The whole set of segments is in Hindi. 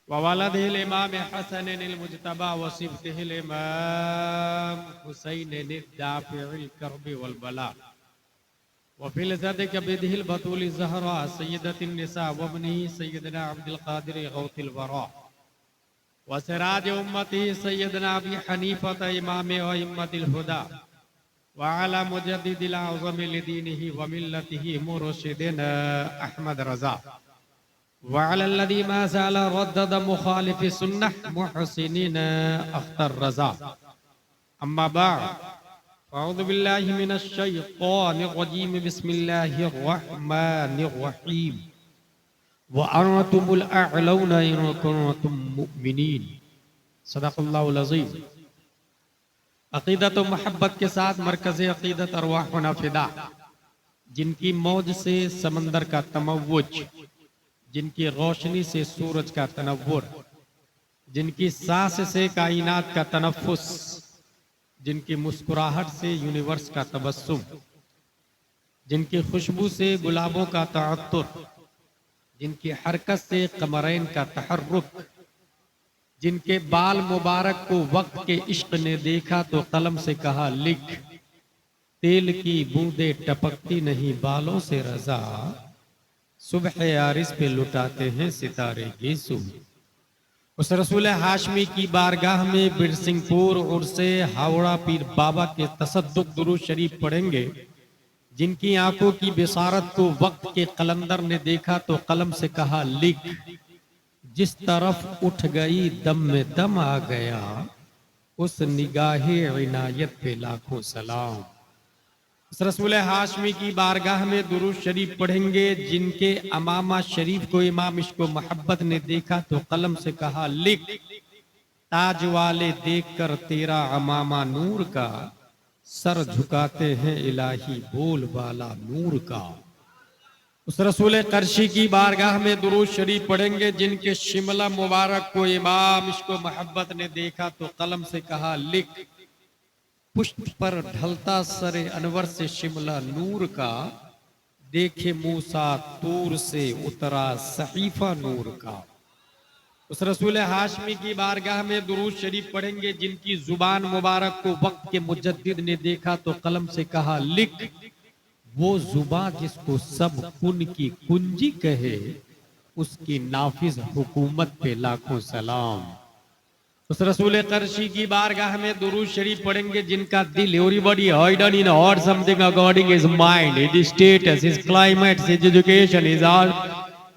ववलदिल इमाम हसन मुजतबा वसिफ़तिल इमाम हुसैन दाफ़िउल कर्ब वल बला वफ़िल ज़दिक बिदिल बतूल ज़हरा सय्यदतिन निसा वब्नी सय्यदना अब्दुल क़ादिर गौतिल वरा व सिराज उम्मती सय्यदना अबी हनीफ़त इमाम व इम्मतिल हुदा व अला मुजद्दिदिल आज़म लिदीनिही व मिल्लतिही मुर्शिदिना अहमद रज़ा व अलल्लज़ी मा ज़ाला रद्दद मुखालिफ़ सुन्नह मुहसिनिना अख्तर रज़ा अम्मा बाद अऊज़ु बिल्लाहि मिनश शैतानिर रजीम बिस्मिल्लाहिर रहमानिर रहीम व अंतुमुल अअलौना इन कुंतुम मुमिनीन सदक़ल्लाहुल अज़ीम। अक़ीदत व मोहब्बत के साथ मरकज़ अक़ीदत अरवाहुना फ़िदा, जिनकी मौज से समंदर का तमव्वुज, जिनकी रोशनी से सूरज का तनव्वुर, जिनकी सांस से कायनात का तनफ़्फ़ुस, जिनकी मुस्कुराहट से यूनिवर्स का तबस्सुम, जिनकी खुशबू से गुलाबों का तअत्तुर, जिनकी हरकत से कमरैन का तहर्रुक, जिनके बाल मुबारक को वक्त के इश्क ने देखा तो कलम से कहा लिख, तेल की बूंदे टपकती नहीं बालों से रजा, सुबह यारिस पे लुटाते हैं सितारे गेसू। उस रसूल हाशमी की बारगाह में बिरसिंहपुर और से हावड़ा पीर बाबा के तसद्दुक दुरूद शरीफ पढ़ेंगे, जिनकी आंखों की बिसारत को वक्त के कलंदर ने देखा तो कलम से कहा लिख, जिस तरफ उठ गई दम में दम आ गया, उस निगाहे इनायत पे लाखों सलाम। उस रसूल हाशमी की बारगाह में दुरूद शरीफ पढ़ेंगे, जिनके अमामा शरीफ को इमाम इश्क व मोहब्बत ने देखा तो कलम से कहा लिख, ताज वाले देखकर तेरा अमामा नूर का, सर झुकाते हैं इलाही बोल वाला नूर का। उस रसूल करशी की बारगाह में दुरूद शरीफ पढ़ेंगे, जिनके शिमला मुबारक को इमाम इश्क व मोहब्बत ने देखा तो कलम से कहा लिख, पुष्ट पर ढलता सरे अनवर से शिमला नूर का, देखे मूसा तूर से उतरा सहीफा नूर का। उस रसूल हाशमी की बारगाह में दुरूद शरीफ पढ़ेंगे, जिनकी जुबान मुबारक को वक्त के मुजद्दिद ने देखा तो कलम से कहा लिख, वो जुबान जिसको सब कुन की कुंजी कहे, उसकी नाफिज हुकूमत पे लाखों सलाम। उस रसूल करशी की बारगाह में दुरूद शरीफ पढ़ेंगे, जिनका दिल everybody heard in hot something according his mind, his status, his climate, his education, his all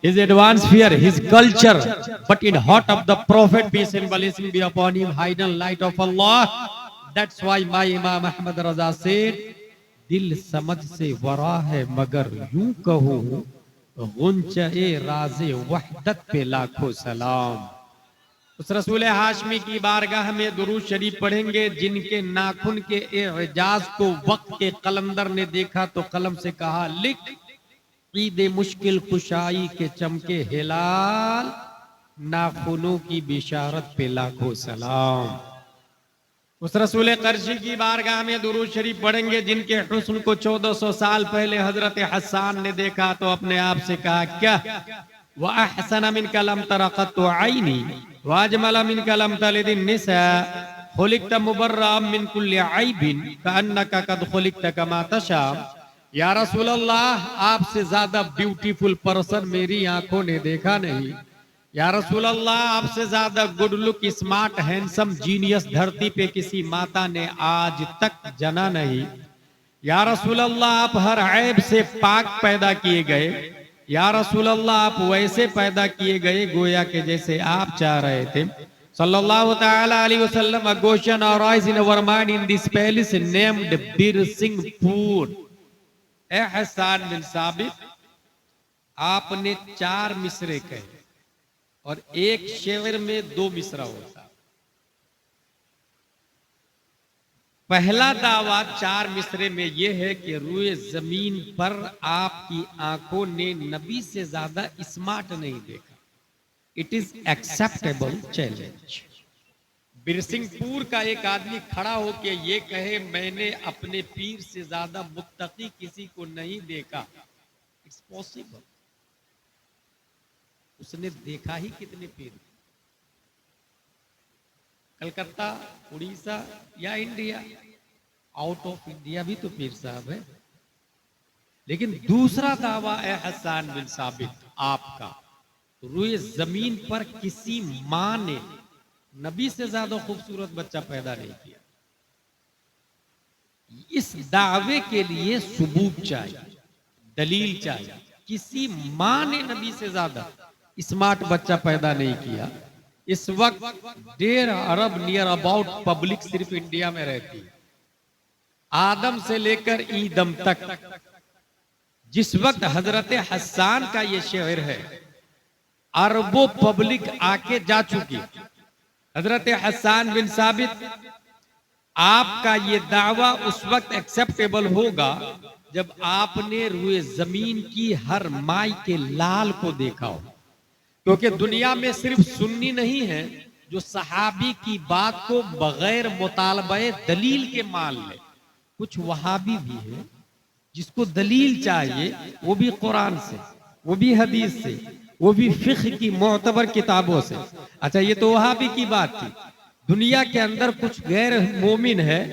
his atmosphere, his culture, but in heart of the Prophet, peace and blessing be upon him, hidden light of Allah. That's why my Imam Ahmad Raza said, दिल समझ से वरा है मगर यूं कहूं, गुंचे राज़े वहदत पे लाखों सलाम। उस रसूल हाशमी की बारगाह में दुरूद शरीफ पढ़ेंगे, जिनके नाखून के एजाज को वक्त के कलंदर ने देखा तो कलम से कहा लिख, ईद मुश्किल कुशाई के चमके हिलाल, नाखूनों की बिशारत पे लाखों सलाम। उस रसूल करशी की बारगाह में दुरूद शरीफ पढ़ेंगे, जिनके हुस्न को 1400 साल पहले हजरत हसन ने देखा तो अपने आप से कहा क्या, वह अहसन मिन कलम तरक़त आईनी वाजमल मिन कलम तलिदिन निसा, खुलिक़त मुबर्रअम मिन कुल्लि ऐबिन कअन्नका कद खुलिक़त कमा तशा। या रसूल अल्लाह, आपसे ज्यादा ब्यूटीफुल पर्सन मेरी आंखों ने देखा नहीं। या रसूल अल्लाह, आपसे ज्यादा good look, smart, handsome, genius धरती पे किसी माता ने आज तक जना नहीं। या रसूल अल्लाह, आप हर ऐब से पाक पैदा किए गए। या रसूल अल्लाह, आप वैसे पैदा किए गए गोया के जैसे आप चाह रहे थे। सल्लल्लाहु तआला अलैहि वसल्लम, a question arise in our mind in this palace named Birsinghpur. एहसान बिन साबित, आपने 4 मिसरे कहे और एक शेर में 2 मिसरा होता। पहला दावा 4 मिसरे में यह है कि रूए जमीन पर आपकी आंखों ने नबी से ज्यादा स्मार्ट नहीं देखा। It is acceptable challenge. Birsinghpur का एक आदमी खड़ा होकर ये कहे मैंने अपने पीर से ज्यादा मुत्तकी किसी को नहीं देखा, इट्स पॉसिबल। उसने देखा ही कितने पीर, कलकत्ता, उड़ीसा या इंडिया, आउट ऑफ इंडिया भी तो पीर साहब है। लेकिन दूसरा दावा है हसन बिन साबित आपका, रुए जमीन पर किसी मां ने नबी से ज्यादा खूबसूरत बच्चा पैदा नहीं किया। इस दावे के लिए सबूत चाहिए, दलील चाहिए। किसी मां ने नबी से ज्यादा स्मार्ट बच्चा पैदा नहीं किया। इस वक्त 1.5 अरब नियर अबाउट पब्लिक सिर्फ इंडिया में रहती है, आदम से लेकर ईदम तक। जिस वक्त हजरत हसन का ये शेर है, अरबों पब्लिक आके जा चुकी। हजरत हसन बिन साबित, आपका ये दावा उस वक्त एक्सेप्टेबल होगा जब आपने रुए जमीन की हर माई के लाल को देखा हो। क्योंकि दुनिया में सिर्फ सुन्नी नहीं है जो सहाबी की बात को बगैर मुतालबे दलील के मान ले, कुछ वहाबी भी है जिसको दलील चाहिए, वो भी कुरान से, वो भी हदीस से, वो भी फिक्र की मोतबर किताबों से। अच्छा, ये तो वहाबी की बात थी। दुनिया के अंदर कुछ गैर मोमिन है,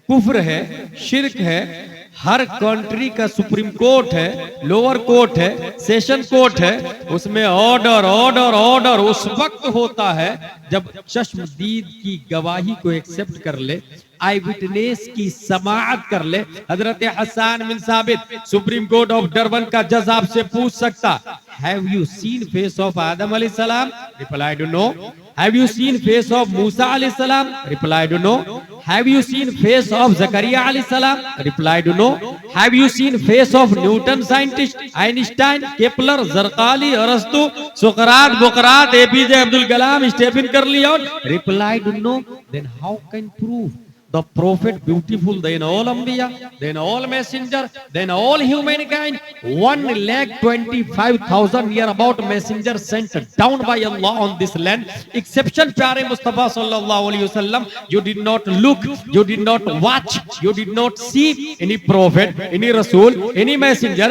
कुफ्र है, शिर्क है। हर कंट्री का सुप्रीम कोर्ट है, लोअर कोर्ट है, सेशन कोर्ट है, उसमें ऑर्डर ऑर्डर ऑर्डर उस वक्त होता है जब चश्मदीद की गवाही को एक्सेप्ट कर ले, आई विटनेस की समाअत कर ले। हजरत हसन बिन साबित, सुप्रीम कोर्ट ऑफ डरबन का जज आपसे पूछ सकता, have you seen face of Adam अलैहि सलाम? Reply do no. Have you seen face of Musa अलैहि सलाम? Reply do no. Have you seen face of Zakariya अलैहि सलाम? Reply do no. Have you seen face of Newton scientist, Einstein, Kepler, जरकाली, अरस्तु, सुकरात, बुकरात, APJ Abdul Kalam, Stephen Curly? Reply do no. Then how can prove the prophet beautiful than all anbiya, than all messenger, than all humankind? 1,25,000 year about messenger sent down by Allah on this land, exception प्यारे मुस्तफा सल्लल्लाहु अलैहि वसल्लम। You did not look, you did not watch, you did not see any prophet, any rasul, any messenger।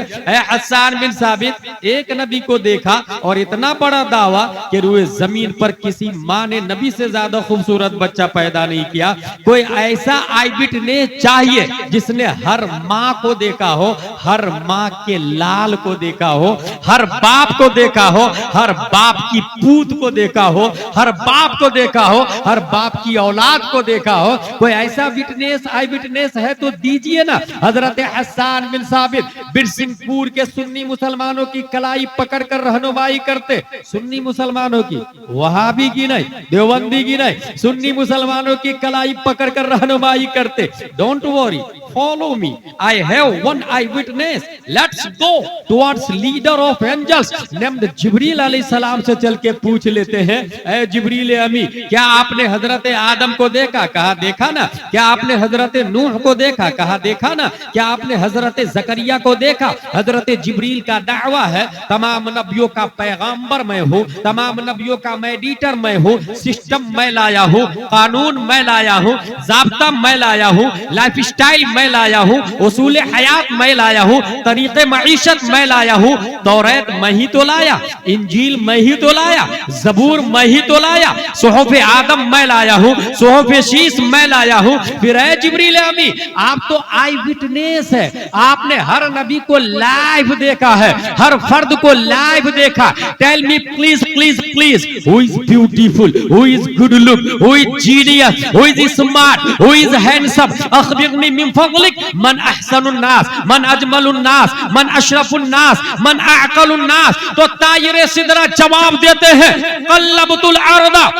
Hasan बिन साबित एक नबी को देखा और इतना बड़ा दावा कि रुए जमीन पर किसी मां ने नबी से ज्यादा खूबसूरत बच्चा पैदा नहीं किया। कोई ऐसा आई विटनेस चाहिए जिसने हर मां को देखा हो, हर मां के लाल को देखा हो, हर बाप को देखा हो, हर बाप की पूत को देखा हो, हर बाप को देखा हो, हर बाप की औलाद को देखा हो। कोई ऐसा विटनेस, आई विटनेस है तो दीजिए ना। हजरत हसन बिन साबित बिरसिंहपुर के सुन्नी मुसलमानों की कलाई पकड़ कर रहनुमाई करते। सुन्नी मुसलमानों की, वहाबी की नहीं, देवबंदी की नहीं, सुन्नी मुसलमानों की कलाई पकड़ कर रहनुमाई करते। Don't worry, follow me, I have one eye witness. Let's go towards leader of angels named Jibril अलैहिस्सलाम से चल के पूछ लेते हैं, ए जिब्रील अमी, क्या आपने हजरत आदम को देखा? कहा देखा ना। क्या आपने हजरत नूह को देखा? कहा देखा ना। क्या आपने हजरत जकरिया को देखा? हजरत जिब्रील का दावा है, तमाम नबियों का पैगंबर मैं हूँ, तमाम नबियों का मेडिएटर मैं हूँ, सिस्टम मैं लाया हूँ, कानून मैं लाया हूँ, ज़ाब्ता मैं लाया हूँ, लाइफ स्टाइल मैं लाया हूँ, उसूल हयात मैं लाया हूँ, तरीके मईशत मैं लाया हूँ। तौरात मैं ही तो लाया, इंजील मैं ही तो लाया, जबूर मैं ही तो लाया, सुहूफ आदम मैं लाया हूँ, सुहूफ शीश मैं लाया हूँ। फिर है जिब्रील अमी, आप तो आई विटनेस है, आपने हर नबी को लाइव देखा है, हर फर्द को लाइव देखा। Tell me please please please, who is beautiful, who is good look, who is genius, who is smart, who is handsome? अखबिरनी मिन फज़लिक मन अहसनुन नास, मन अजमलुन नास, मन अशरफुन नास, मन अअक़लुन नास। तो तायरे सिदरा जवाब देते हैं, क़ल्लबतुल अर्दा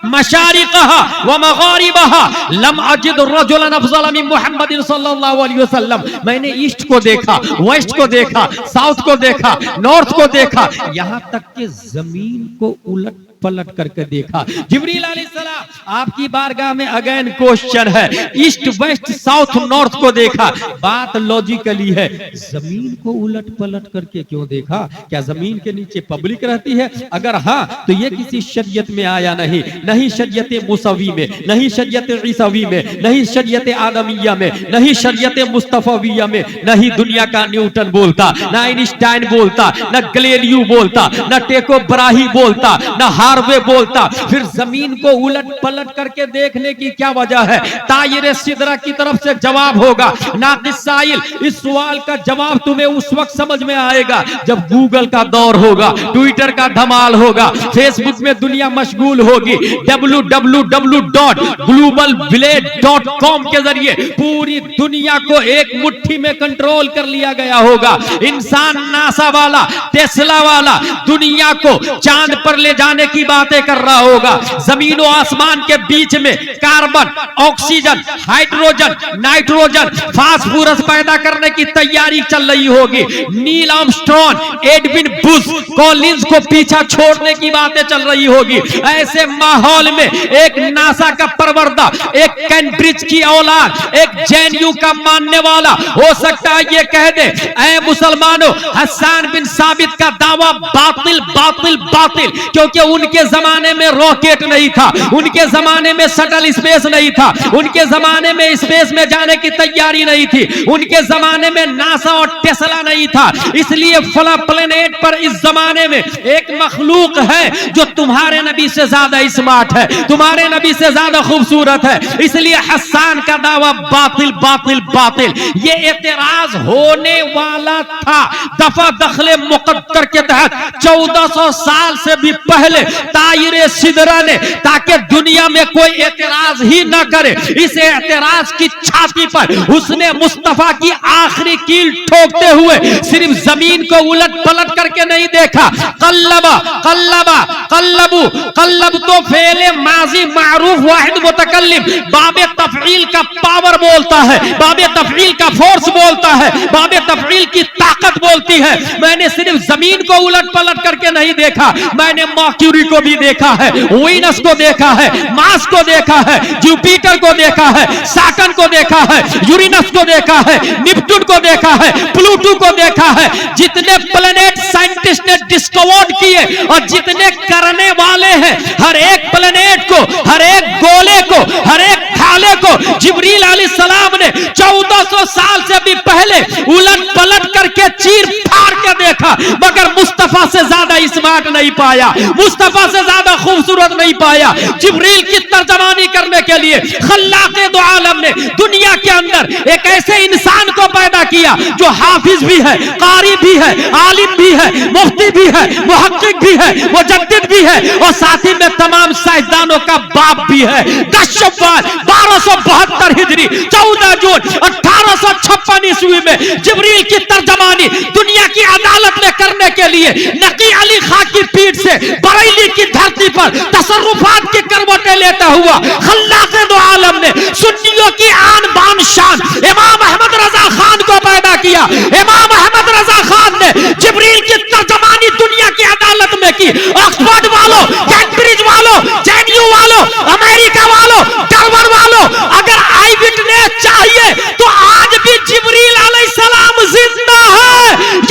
मशारिक़हा व मग़ारिबहा लम अजिद रजुलन अफ़ज़ल मिन मुहम्मदिन सल्लल्लाहु अलैहि वसल्लम। मैंने ईस्ट को देखा, वेस्ट को देखा, साउथ को देखा, नॉर्थ को देखा, यहाँ तक कि जमीन को उलट पलट करके देखा। जिब्रील अलैहिस्सलाम, आपकी बारगाह में अगेन क्वेश्चन है, ईस्ट वेस्ट साउथ नॉर्थ को देखा, बात लॉजिकली है, जमीन को उलट पलट करके क्यों देखा? क्या जमीन के नीचे पब्लिक रहती है? अगर हाँ तो ये किसी शरीयत में आया नहीं, नहीं शरीयत मुसवी में, नहीं शरीयत ईसावी में, नहीं शरीयत आदमिया में, नहीं शरीयत मुस्तफाविया में। नहीं दुनिया का न्यूटन बोलता, ना आइंस्टाइन बोलता, ना गैलीलियो बोलता, ना टेको ब्राही बोलता, ना हार्वे बोलता। फिर जमीन को उलट पलट करके देखने की क्या वजह है? तायरे सिदरा की तरफ से जवाब होगा। नाकिसाइल, इस सवाल का जवाब तुम्हें उस वक्त समझ में आएगा जब गूगल का दौर होगा, ट्विटर का धमाल होगा, फेसबुक में दुनिया मशगूल होगी, www.globalvillage.com के जरिए पूरी दुनिया को एक मुट्ठी में कंट्रोल कर लिया गया होगा। इंसान नासा वाला, टेस्ला वाला दुनिया को चांद पर ले जाने की बातें कर रहा होगा। जमीन और आसमान के बीच में carbon, oxygen, hydrogen, nitrogen, phosphorus पैदा करने की तैयारी चल रही होगी। Neil Armstrong, Edwin Bush Collins को पीछा छोड़ने की बातें चल रही होगी। ऐसे माहौल में एक नासा का परवरदा, एक कैम्ब्रिज की औलाद, एक जेएनयू का मानने वाला हो सकता है ये कह दे, ऐ मुसलमानों, हसन बिन साबित का दावा बातिल बातिल बातिल, क्योंकि उनके जमाने में रॉकेट नहीं था, उनके जमाने में शटल स्पेस नहीं था, उनके जमाने में स्पेस में जाने की तैयारी नहीं थी, उनके जमाने में नासा और टेस्ला नहीं था। इसलिए फला प्लेनेट पर इस जमाने में एक मखलूक है जो तुम्हारे नबी से ज्यादा स्मार्ट है, तुम्हारे नबी से ज्यादा खूबसूरत है। इसलिए हसन का दावा बातिल बातिल बातिल। ये एतराज होने वाला था दफा दखले मुकद्दर के तहत 1400 साल से भी पहले तायरे सिदरा ने, ताकि दुनिया में कोई एतराज ही ना करे। इस एतराज की छाती पर उसने मुस्तफा की आखिरी कील ठोकते हुए सिर्फ जमीन को उलट पलट करके नहीं देखा। कल्लबा कल्लबा कल्लबू, कल्लब तो फेले माजी मारूफ वाहिद मुतकल्लिम, बाबे तफईल का पावर बोलता है, बाबे तफईल का फोर्स बोलता है, बाबे तफईल की ताकत बोलती है। मैंने सिर्फ जमीन को उलट पलट करके नहीं देखा, मैंने मर्क्यूरी को भी देखा है, वीनस को देखा है, मार्स को देखा है, जुपिटर को देखा है, सैटर्न को देखा है, यूरेनस को देखा है, नेपच्यून को देखा है, प्लूटो को देखा है। जितने प्लेनेट साइंटिस्ट ने डिस्कवर किए और जितने करने वाले हैं, हर एक प्लेनेट को, हर एक गोले को, हर एक खाले को जिब्रील अलैहिस्सलाम ने 1400 साल से भी पहले उलट पलट करके चीर फाड़ के देखा, मगर मुस्तफा से ज्यादा स्मार्ट नहीं पाया, मुस्तफा से ज्यादा खूबसूरत नहीं पाया। जिब्रील की तर्जमानी करने के लिए खल्लाक़े दो आलम ने दुनिया के अंदर एक ऐसे इंसान को पैदा किया जो हाफिज भी है, कारी भी है, आलिम भी है, मुफ्ती भी है, मुहक्किक भी है, मुजद्दिद भी है और साथ ही में तमाम साइंसदानों का बाप भी है। 10 शव्वाल 1272 हिजरी 14 जून 1856 ईस्वी में जिब्रील की तर्जमानी दुनिया की अदालत में करने के लिए नकी अली खां की पीठ से बरेली की धरती पर तसर्रुफात की करवटें लेता हुआ खल्लाक़े दो आलम ने सुन्नियों की आन बान शान इमाम अहमद रजा खान को पैदा किया। इमाम अहमद रजा खान ने जिब्रील की तर्जमानी दुनिया की अदालत में की। ऑक्सफोर्ड वालों, कैम्ब्रिज वालों, जेएनयू वालों, अमेरिका वालों, डरबन वालों, अगर आई विटनेस चाहिए तो आज भी जिब्रील अलैहिस्सलाम जिंदा है।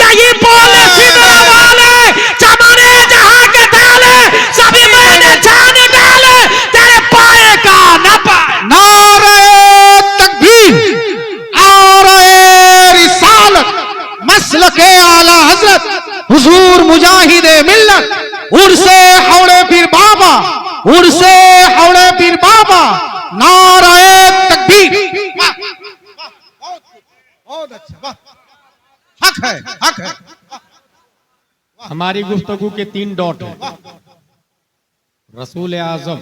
यही बोले सिदरा वाले, चमने जहां के डाले सभी मैंने जान डाले, तेरे पाए का न पाए। नारे तकबीर, नारे रिसालत, मसलके आला हजरत हुजूर मुजाहिदे मिल्लत, उर्से हौड़े पीर बाबा, उर्से हौड़े पीर बाबा, नारे तकबीर। वाह, बहुत अच्छा, वाह, हक है, हक है। हमारी गुफ्तगू के 3 डॉट हैं, रसूल आजम,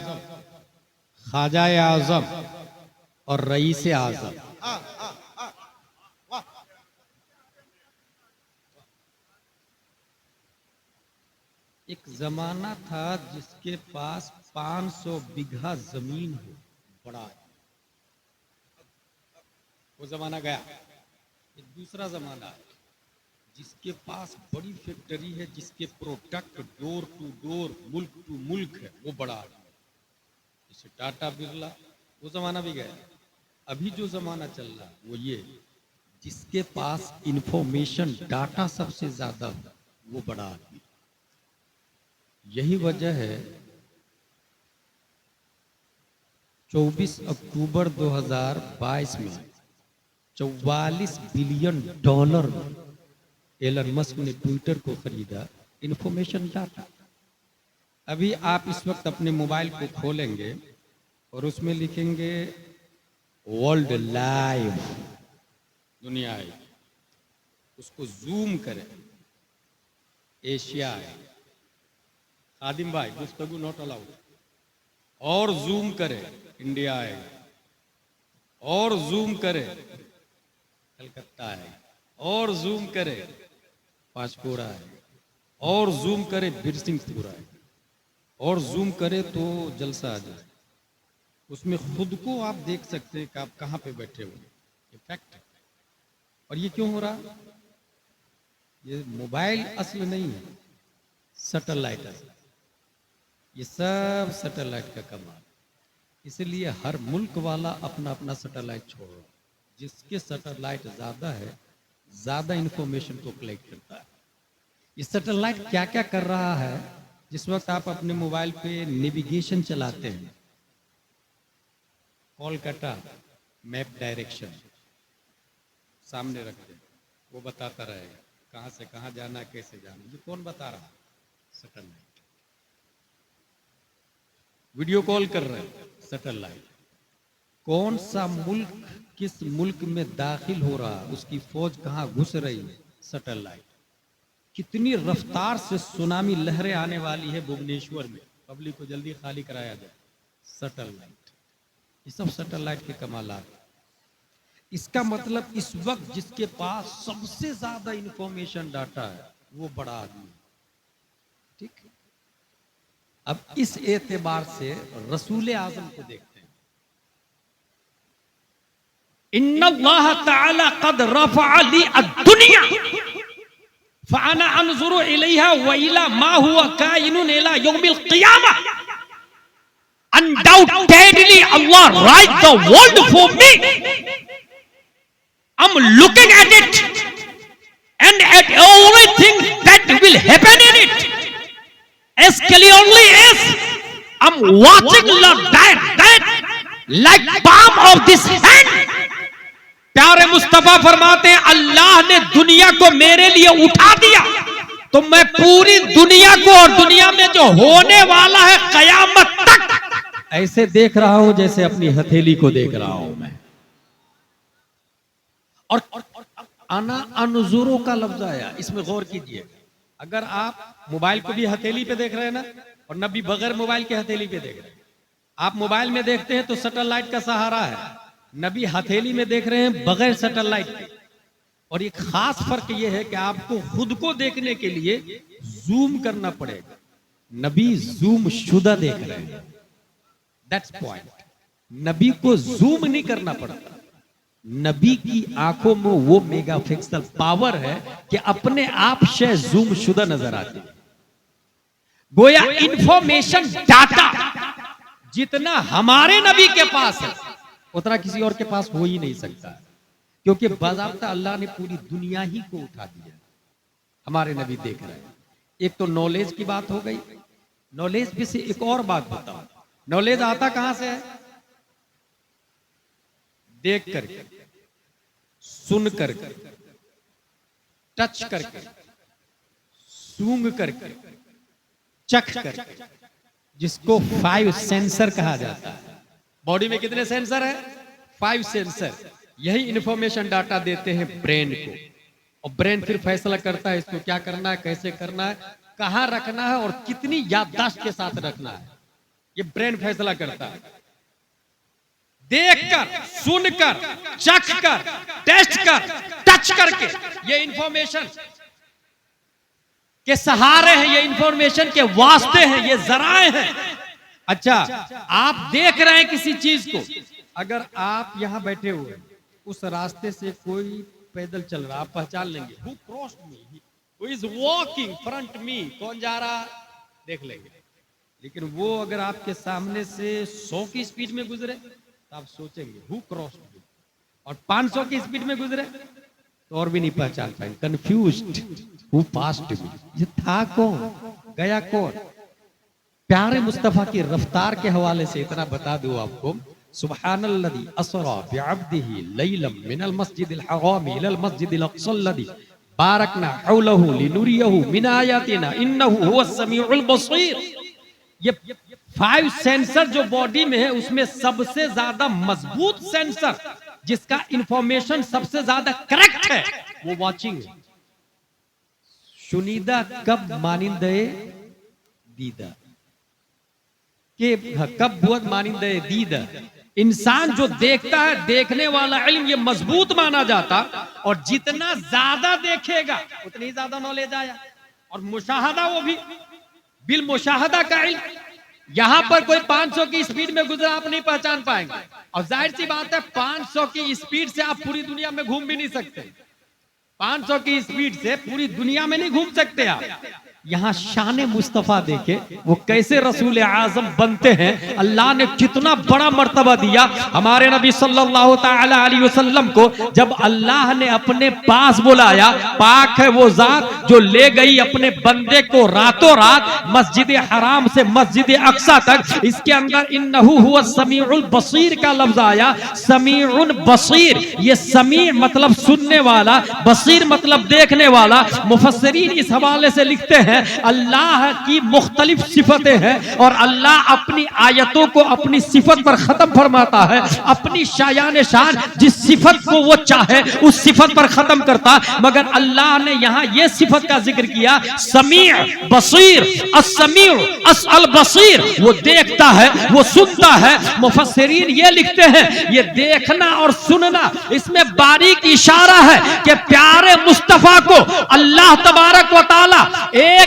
ख्वाजा आजम और रईस आजम। एक जमाना था जिसके पास 500 बीघा जमीन हो, बड़ा, वो जमाना गया। एक दूसरा जमाना है जिसके पास बड़ी फैक्ट्री है, जिसके प्रोडक्ट डोर टू डोर, मुल्क टू मुल्क है, वो बड़ा आदमी, जैसे टाटा बिरला। वो जमाना भी गया। अभी जो जमाना चल रहा है वो ये, जिसके पास इंफॉर्मेशन डाटा सबसे ज्यादा हो, वो बड़ा आदमी। यही वजह है 24 अक्टूबर 2022 में $44 बिलियन एलन मस्क ने ट्विटर को खरीदा। इंफॉर्मेशन डाटा, अभी आप इस वक्त अपने मोबाइल को खोलेंगे और उसमें लिखेंगे वर्ल्ड लाइव, दुनिया है, उसको जूम करें, एशिया है, खादिम भाई गुफ्तगू नॉट अलाउड, और जूम करें, इंडिया है, और जूम करें, कलकत्ता है, और जूम करें, पांचपोरा है, और जूम करें, बिरसिंहपुरा है, और जूम करें तो जलसा आ जाए। उसमें खुद को आप देख सकते हैं कि आप कहाँ पे बैठे हुए, ये फैक्ट है। और ये क्यों हो रहा? ये मोबाइल असल नहीं है, सैटेलाइट है, ये सब सैटेलाइट का कमाल। इसलिए हर मुल्क वाला अपना अपना सैटेलाइट छोड़ रहा है। जिसके सैटेलाइट ज्यादा है, ज्यादा इंफॉर्मेशन को कलेक्ट करता है। ये सैटेलाइट क्या क्या कर रहा है? जिस वक्त आप अपने मोबाइल पे नेविगेशन चलाते हैं, कोलकाता मैप डायरेक्शन सामने रखते हैं, वो बताता रहेगा कहाँ से कहाँ जाना, कैसे जाना। ये कौन बता रहा है? सैटेलाइट। वीडियो कॉल कर रहे हैं, सैटेलाइट। कौन सा मुल्क किस मुल्क में दाखिल हो रहा, उसकी फौज कहाँ घुस रही है, सैटेलाइट। कितनी रफ्तार से सुनामी लहरें आने वाली है भुवनेश्वर में, पब्लिक को जल्दी खाली कराया जाए, सैटेलाइट। ये सब सैटेलाइट के कमालात। इसका मतलब इस वक्त जिसके पास सबसे ज्यादा इंफॉर्मेशन डाटा है वो बड़ा आदमी है, ठीक है। अब इस एतबार से रसूल आजम को देखते हैं। इन्नल्लाह तआला कद रफ़अ ली अद-दुनिया फ़अना अनज़ुरु इलैहा व इला मा हुवा काइनुन इला यौमिल क़ियामह। Undoubtedly Allah write the world for me. I'm looking at it and at everything that will happen in it as clearly as I'm watching that like palm of this hand. प्यारे मुस्तफा फरमाते हैं अल्लाह ने दुनिया को मेरे लिए उठा दिया तो मैं पूरी दुनिया को और दुनिया में जो होने वाला है कयामत तक ऐसे देख रहा हूं जैसे अपनी हथेली को देख रहा हूं मैं। और अना अनजुरो का लफ्ज आया, इसमें गौर कीजिए। अगर आप मोबाइल को भी हथेली पे देख रहे हैं ना, और नबी बगैर मोबाइल के हथेली पे देख रहे हैं। आप मोबाइल में देखते हैं तो सैटेलाइट का सहारा है, नबी हथेली में देख रहे हैं बगैर सैटेलाइट के। और एक खास फर्क यह है कि आपको खुद को देखने के लिए जूम करना पड़ेगा, नबी जूम शुदा देख रहे हैं। That's point. नबी को जूम नहीं करना पड़ता, नबी की आंखों में वो मेगापिक्सल पावर है कि अपने आप से जूम शुदा नजर आती है। गोया इंफॉर्मेशन डाटा जितना हमारे नबी के पास है उतना किसी और के पास हो ही नहीं सकता, क्योंकि बाज़ाब्ता अल्लाह ने पूरी दुनिया ही को उठा दिया। हमारे नबी देख रहे हैं। एक तो नॉलेज की बात हो गई, नॉलेज में से एक और बात बताओ। नॉलेज आता कहां से है? देख करके, सुन करके, टच करके, सूंघ करके, चख करके, जिसको 5 सेंसर कहा जाता है। बॉडी में कितने सेंसर है? 5 सेंसर। यही इंफॉर्मेशन डाटा देते हैं ब्रेन को, और ब्रेन फिर फैसला करता है इसको क्या करना है, कैसे करना है, कहां रखना है और कितनी याददाश्त के साथ रखना है। ये ब्रेन फैसला करता है। देखकर, सुनकर, चखकर, टेस्ट कर, टच करके, ये इंफॉर्मेशन के सहारे हैं, ये इंफॉर्मेशन के वास्ते हैं, ये जराए हैं। अच्छा, आप देख रहे हैं किसी चीज को, अगर आप यहां बैठे हुए उस रास्ते से कोई पैदल चल रहा, आप पहचान लेंगे, who crossed me, who is walking front me, कौन जा रहा देख लेंगे। लेकिन वो अगर आपके सामने से 100 की स्पीड में गुजरे तो आप सोचेंगे हु क्रॉस्ड मी, और 500 की स्पीड में गुजरे तो और भी नहीं पहचान पाएंगे, कंफ्यूज्ड, हु पास्ड मी, ये था कौन, गया कौन। प्यारे मुस्तफा की रफ्तार के हवाले से इतना बता दूं आपको, सुब्हानल्लज़ी असरा बिअब्दिही लैलन मिनल मस्जिदिल हराम इलल मस्जिदिल अक़सल्लज़ी बारकना हौलहु लिनुरियहु मिन आयातिना इन्नहु हुवस समीउल बसीर। ये 5 सेंसर जो बॉडी में है उसमें सबसे ज्यादा मजबूत सेंसर जिसका इंफॉर्मेशन सबसे ज्यादा करेक्ट है वो वॉचिंग है। सुनीदा कब मानिंदे दीदा के कब बुअत मानिंदे दीदा। इंसान जो देखता है देखने वाला इल्म ये मजबूत माना जाता और जितना ज्यादा देखेगा उतनी ज्यादा नॉलेज आया। और मुशाहदा वो भी बिल मुशाहदा का इल्म। यहां पर कोई 500 की स्पीड में गुजरा आप नहीं पहचान पाएंगे और जाहिर सी बात है 500 की स्पीड से आप पूरी दुनिया में घूम भी नहीं सकते। 500 की स्पीड से पूरी दुनिया में नहीं घूम सकते आप। यहां शान मुस्तफा देखे वो कैसे रसूल आजम बनते हैं। अल्लाह ने कितना बड़ा मर्तबा दिया हमारे नबी सल्लल्लाहु ताला अलैहि वसल्लम को। जब अल्लाह ने अपने पास बुलाया, पाक है वो जात जो ले गई अपने बंदे को रातों रात मस्जिद हराम से मस्जिद अक्सा तक। इसके अंदर इन्नहु हुवा समीउल बसीर का लफ्ज आया। समीउन बसीर, ये समी मतलब सुनने वाला, बसीर मतलब देखने वाला। मुफस्सिरीन इस हवाले से लिखते हैं अल्लाह की मुख्तलिफ सिफतें हैं और अल्लाह अपनी आयतों को अपनी सिफत पर खत्म फरमाता है। अपनी शायान शान जिस सिफत को वो चाहे उस सिफत पर खत्म करता, मगर अल्लाह ने यहां ये सिफत का जिक्र किया समीअ बसीर। अस्समीअ अल बसीर, वो देखता है वो सुनता है। मुफस्सिरीन ये लिखते हैं ये देखना और सुनना इसमें बारीक इशारा है कि प्यारे मुस्तफा को अल्लाह तबारक व तआला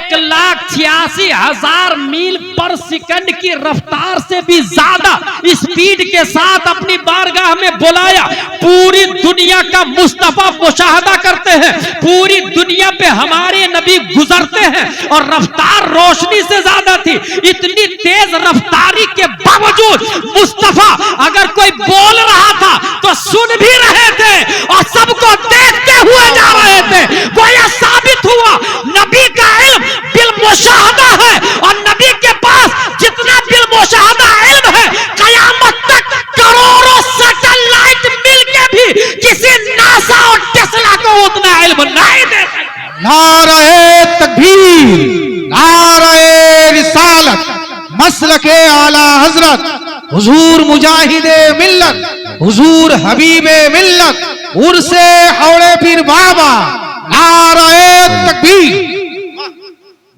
1,86,000 मील पर सेकंड की रफ्तार से भी ज्यादा स्पीड के साथ अपनी बारगाह में बुलाया। पूरी दुनिया का मुस्तफा मुशाहदा करते हैं, पूरी दुनिया पे हमारे नबी गुजरते हैं और रफ्तार रोशनी से ज्यादा थी। इतनी तेज रफ्तारी के बावजूद मुस्तफा अगर कोई बोल रहा था तो सुन भी रहे थे और सबको देखते हुए जा रहे थे। गोया साबित हुआ नबी का इल्म बिल मुशाहदा है और नबी के पास जितना बिल मुशाहदा इल्म है कयामत तक करोड़ों सैटेलाइट मिलके भी किसी नासा और टेस्ला को उतना इल्म नहीं दे सकते। नारे तकबीर, नारे रिसालत, मसलके आला हजरत हुजूर मुजाहिदे मिल्लत, हुजूर हबीबे मिल्लत, उर्से हौले पीर बाबा, नारे तकबीर।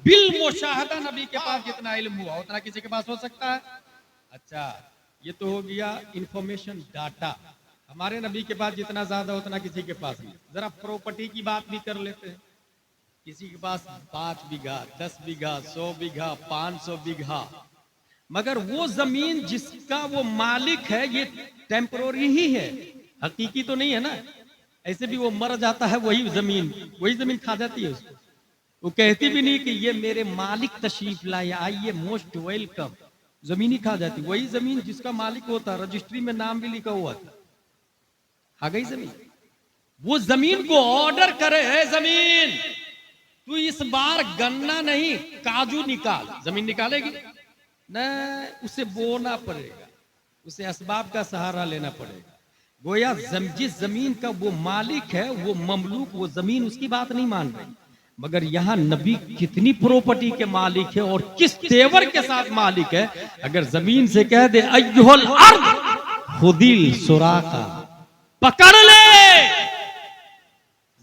बिल मुशाहदा नबी के पास जितना इल्म हुआ उतना किसी के पास हो सकता है? अच्छा, ये तो हो गया इंफॉर्मेशन डाटा। हमारे नबी के पास जितना ज्यादा उतना किसी के पास नहीं। जरा प्रॉपर्टी की बात भी कर लेते हैं। किसी के पास 5 बीघा, 10 बीघा, 100 बीघा, 500 बीघा, मगर वो जमीन जिसका वो मालिक है ये टेम्पररी ही है, हकीकी तो नहीं है ना। ऐसे भी वो मर जाता है वही जमीन खा जाती है उसको। वो कहती भी नहीं कि ये मेरे मालिक तशरीफ लाए, आइए मोस्ट वेलकम। जमीन ही खा जाती। वही जमीन जिसका मालिक होता, रजिस्ट्री में नाम भी लिखा हुआ था, खा गई जमीन। वो जमीन को ऑर्डर करे है, जमीन तू इस बार गन्ना नहीं काजू निकाल। जमीन निकालेगी न, उसे बोना पड़ेगा, उसे असबाब का सहारा लेना पड़ेगा। गोया जिस जमीन का वो मालिक है वो ममलूक, वो जमीन उसकी बात नहीं मान रही। मगर यहाँ नबी कितनी प्रॉपर्टी के मालिक है और किस तेवर के साथ मालिक है। अगर जमीन से कह दे अय्युहल अर्द खुदिल सुराका, पकड़ ले,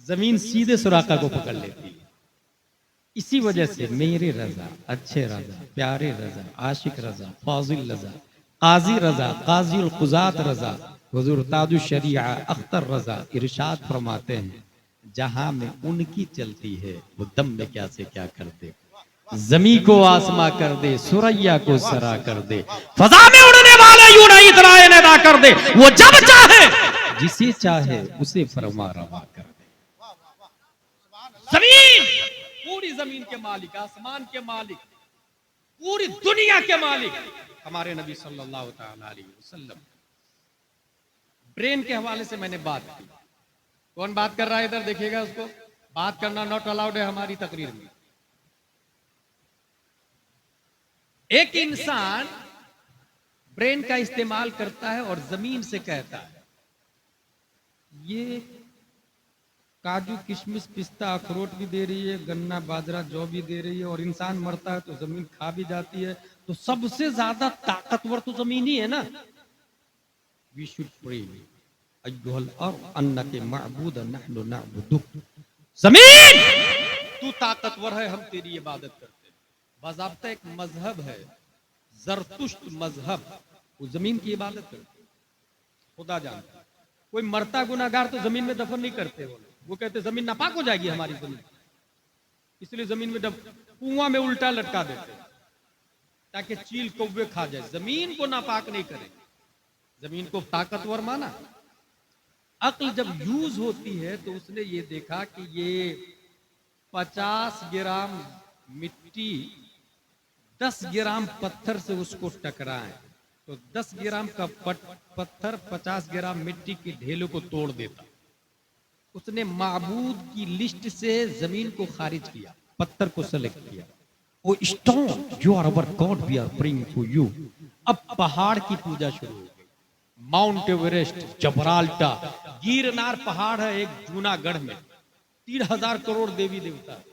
जमीन सीधे सुराका को पकड़ लेती है। इसी वजह से मेरे रजा, अच्छे रजा, प्यारे रजा, आशिक रजा, फाजिल रजा, काजी रजा, काजी उल कुजात रजा, हुजूर ताजु शरीआ अख्तर रजा इरशाद फरमाते हैं जहां में उनकी चलती है वो दम में क्या से क्या कर दे। जमी को आसमा कर दे, सुरैया को सरा कर दे, फजा में उड़ने वाले यूं नहीं तराए नदा कर दे। वो जब चाहे जिसे चाहे उसे फरमा रवा कर दे। जमीन, पूरी जमीन के मालिक, आसमान के मालिक, पूरी दुनिया के मालिक हमारे नबी सल्लल्लाहु ताला अलैहि वसल्लम। ब्रेन के हवाले से मैंने बात की। कौन बात कर रहा है इधर देखिएगा उसको। बात करना नॉट अलाउड है हमारी तकरीर में। एक इंसान ब्रेन का इस्तेमाल करता है और जमीन से कहता है ये काजू किशमिश पिस्ता अखरोट भी दे रही है, गन्ना बाजरा जौ भी दे रही है, और इंसान मरता है तो जमीन खा भी जाती है, तो सबसे ज्यादा ताकतवर तो जमीन ही है ना। वी शुड प्रे अय्युहल अर्द अन्नके मअबूद नहनु नअबुदुक। जमीन तू ताकतवर है, हम तेरी इबादत करते हैं। बाज़ाब्ता एक मजहब है ज़रतुश्त मजहब, वो जमीन की इबादत करते, खुदा जानता है। कोई मरता गुनाहगार तो जमीन में दफन नहीं करते, वो कहते जमीन नापाक हो जाएगी हमारी जमीन, इसलिए जमीन में कुआं में उल्टा लटका देते ताकि चील कौवे खा जाए। जमीन को नापाक नहीं करे, जमीन को ताकतवर माना। अक्ल जब यूज होती है तो उसने ये देखा कि ये 50 ग्राम मिट्टी 10 ग्राम पत्थर से उसको टकराए तो 10 ग्राम का पत्थर 50 ग्राम मिट्टी के ढेलों को तोड़ देता। उसने माबूद की लिस्ट से जमीन को खारिज किया, पत्थर को सेलेक्ट किया। Oh stone you are our god, we are praying for you. अब पहाड़ की पूजा शुरू हो गई। माउंट एवरेस्ट, जबराल्टर, गिरनार पहाड़ है एक जूनागढ़ में, 3000 करोड़ देवी देवता है,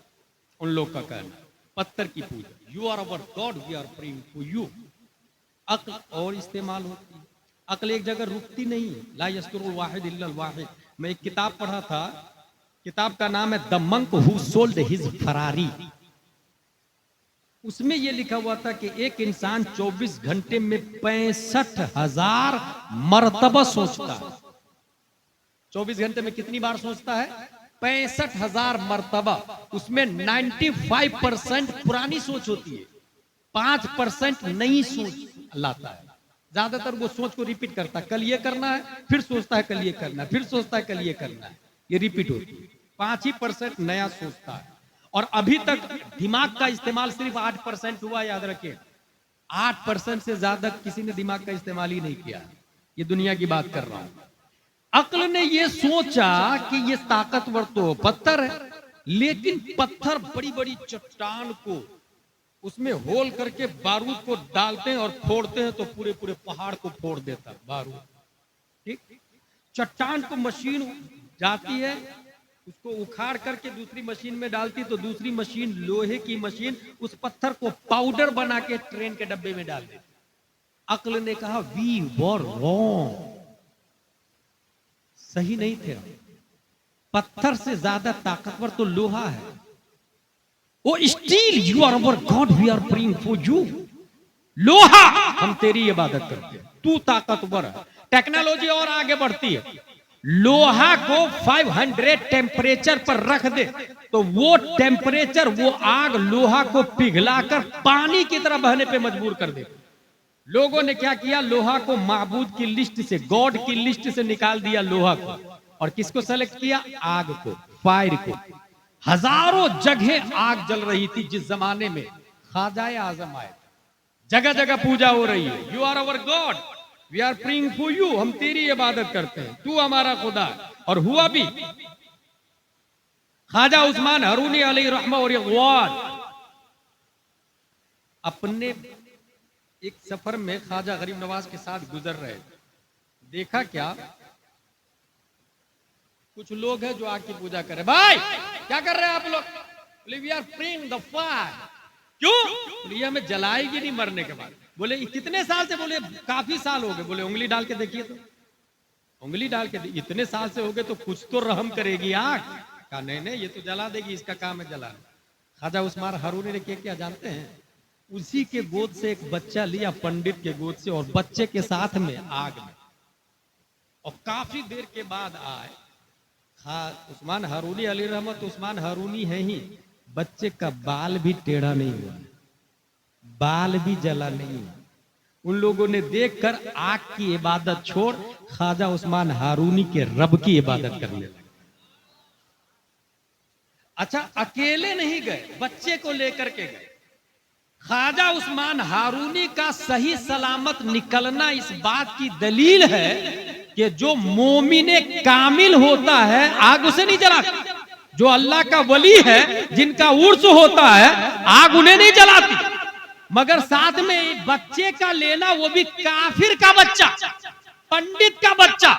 उन लोग का कहना पत्थर की पूजा। You are our god, we are praying for you. अक्ल और इस्तेमाल होती है, अक्ल एक जगह रुकती नहीं है। ला यस्तुरुल वाहिद इल्लल वाहिद। मैं एक किताब पढ़ा था, किताब का नाम है the monk who sold his Ferrari. उसमें यह लिखा हुआ था कि एक इंसान 24 घंटे में 65,000 मरतबा सोचता है। 24 घंटे में कितनी बार सोचता है? 65,000 मरतबा। उसमें 95% पुरानी सोच होती है, 5% नई सोच लाता है। ज्यादातर वो सोच को रिपीट करता है, कल ये करना है, फिर सोचता है कल ये करना है, फिर सोचता है कल ये करना है, ये रिपीट होती है। 5% नया सोचता है। और अभी तक दिमाग का इस्तेमाल सिर्फ 8% हुआ, याद रखें। 8% से ज्यादा किसी ने दिमाग का इस्तेमाल ही नहीं किया। ये दुनिया की बात कर रहा हूं। अक्ल ने ये सोचा कि ये ताकतवर तो पत्थर है, लेकिन पत्थर बड़ी बड़ी चट्टान को उसमें होल करके बारूद को डालते हैं और फोड़ते हैं तो पूरे पूरे पहाड़ को फोड़ देता है बारूद। ठीक, चट्टान को मशीन जाती है, उसको उखाड़ करके दूसरी मशीन में डालती, तो दूसरी मशीन, लोहे की मशीन, उस पत्थर को पाउडर बना के ट्रेन के डब्बे में डाल देती। अक्ल ने कहा वी वर रॉन्ग, सही नहीं थे। पत्थर से ज्यादा ताकतवर तो लोहा है। Oh steel you are our god, we are praying for you. लोहा हम तेरी इबादत करते हैं, तू ताकतवर है। टेक्नोलॉजी और आगे बढ़ती है, लोहा को 500 टेम्परेचर पर रख दे तो वो टेम्परेचर, वो आग लोहा को पिघलाकर पानी की तरह बहने पे मजबूर कर दे। लोगों ने क्या किया, लोहा को माबूद की लिस्ट से, गॉड की लिस्ट से निकाल दिया लोहा को, और किसको सेलेक्ट किया? आग को, फायर को। हजारों जगह आग जल रही थी जिस जमाने में ख्वाजा आजम आए। जगह जगह पूजा हो रही है। You are our god, we are praying for you, हम तेरी इबादत करते हैं, तू हमारा खुदा है। और हुआ भी। ख्वाजा उस्मान हरूनी अलैहि रहमा और इग़वान अपने एक सफर में ख्वाजा गरीब नवाज के साथ गुजर रहे थे। देखा क्या, कुछ लोग हैं जो आग की पूजा कर रहे। भाई क्या कर रहे हैं आप लोग? बोले we are praying the fire. क्यों? बोले हमें जलाएगी नहीं मरने के बाद। बोले कितने साल से? बोले काफी साल हो गए। बोले उंगली डाल के देखिए तो। उंगली डाल के इतने साल से हो गए तो कुछ तो रहम करेगी आग। कहा नहीं नहीं, ये तो जला देगी, इसका काम है जलाना। ख्वाजा उस्मान हरूनी ने क्या जानते हैं? उसी के गोद से एक बच्चा लिया, पंडित के गोद से, और बच्चे के साथ में आग में, और काफी देर के बाद आए। उस्मान हरूनी अलैहि रहमत उस्मान हरूनी है ही, बच्चे का बाल भी टेढ़ा नहीं हुआ, बाल भी जला नहीं हुआ। उन लोगों ने देखकर आग की इबादत छोड़ ख्वाजा उस्मान हरूनी के रब की इबादत करने लगे। अच्छा, अकेले नहीं गए, बच्चे को लेकर के गए। ख्वाजा उस्मान हरूनी का सही सलामत निकलना इस बात की दलील है कि जो मोमिने कामिल होता है आग उसे नहीं जलाती। जो अल्लाह का वली है, जिनका उर्स होता है, आग उन्हें नहीं जलाती। मगर साथ में बच्चे का लेना, वो भी काफिर का बच्चा, पंडित का बच्चा,